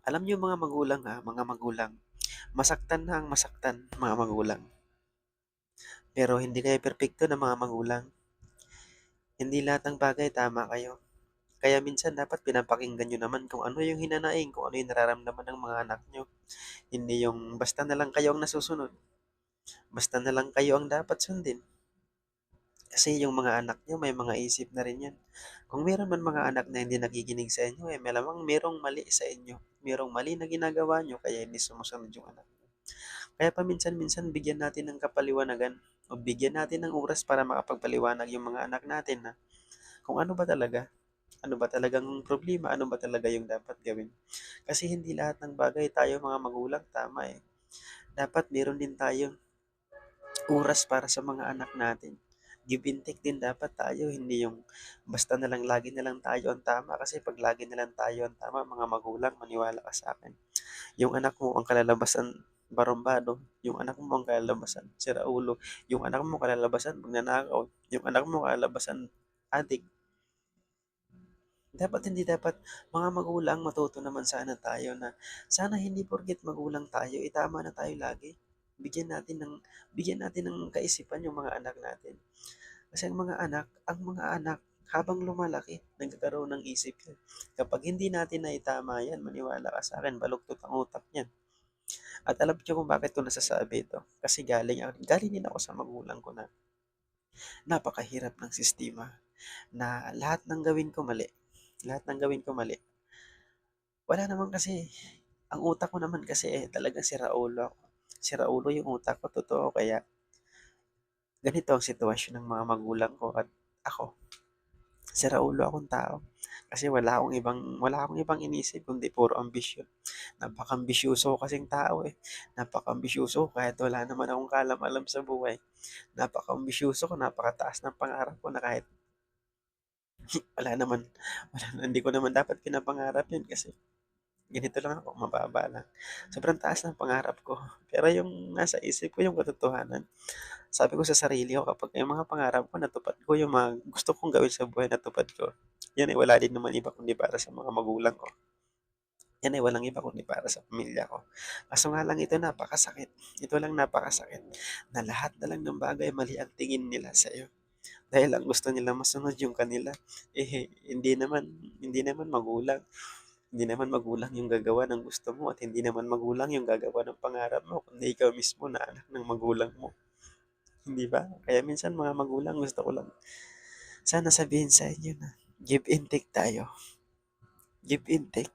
Alam niyo mga magulang, mga magulang, masaktan na ang masaktan mga magulang. Pero hindi kayo perpekto na mga magulang. Hindi lahat ng bagay tama kayo. Kaya minsan dapat pinapakinggan niyo naman kung ano yung hinanaing, kung ano yung nararamdaman ng mga anak niyo. Hindi yung basta na lang kayo ang nasusunod, basta na lang kayo ang dapat sundin. Kasi yung mga anak niyo may mga isip na rin yan. Kung meron man mga anak na hindi nakikinig sa inyo, malamang merong mali sa inyo. Merong mali na ginagawa niyo kaya hindi sumusunod yung anak. Kaya paminsan-minsan bigyan natin ng kapaliwanagan o bigyan natin ng oras para makapagpaliwanag yung mga anak natin na kung ano ba talagang problema, ano ba talaga yung dapat gawin. Kasi hindi lahat ng bagay tayo mga magulang tama eh. Dapat meron din tayong oras para sa mga anak natin. Give and take din dapat tayo, hindi yung basta na lang lagi na lang tayo ang tama kasi pag lagi na lang tayo ang tama, mga magulang, maniwala ka sa akin. Yung anak mo ang kalalabasan barumbado, yung anak mo ang kalalabasan siraulo, yung anak mo kalalabasan magnanakaw, yung anak mo kalalabasan adik. Dapat mga magulang matuto naman sana tayo na sana hindi porket magulang tayo, tama na tayo lagi. Bigyan natin ng kaisipan yung mga anak natin. Kasi ang mga anak habang lumalaki, nagkakaroon ng isip yan. Kapag hindi natin naitama yan, maniwala ka sa akin, baluktot ang utak niyan. At alam niyo kung bakit ko nasasabi ito? Kasi galing din ako sa magulang ko na napakahirap ng sistema na lahat ng gawin ko mali. Lahat ng gawin ko mali. Wala naman kasi, ang utak ko naman kasi talagang siraulo ako. Siraulo yung utak ko, totoo. Kaya ganito ang sitwasyon ng mga magulang ko at ako. Siraulo akong tao. Kasi wala akong ibang inisip kundi puro ambisyon. Napaka-ambisyoso ko kasing tao eh. Napaka-ambisyoso ko kahit wala naman akong kaalam-alam sa buhay. Napaka-ambisyoso ko, napakataas ng pangarap ko na kahit wala naman, hindi ko naman dapat pinapangarap yun kasi ganito lang ako, mababa lang. Sobrang taas ng pangarap ko. Pero yung nasa isip ko yung katotohanan. Sabi ko sa sarili ko kapag yung mga pangarap ko natupad ko, yung mga gusto kong gawin sa buhay natupad ko, yan ay wala din naman iba kundi para sa mga magulang ko. Yan ay walang iba kundi para sa pamilya ko. Kaso nga lang ito napakasakit. Ito lang napakasakit na lahat na lang ng bagay mali ang tingin nila sa iyo. Dahil ang gusto nila masunod yung kanila. Hindi naman magulang. Hindi naman magulang yung gagawa ng gusto mo at hindi naman magulang yung gagawa ng pangarap mo, kundi ikaw mismo na anak ng magulang mo. Hindi ba? Kaya minsan mga magulang gusto ko lang sana sabihin sa inyo na give and take tayo. Give and take.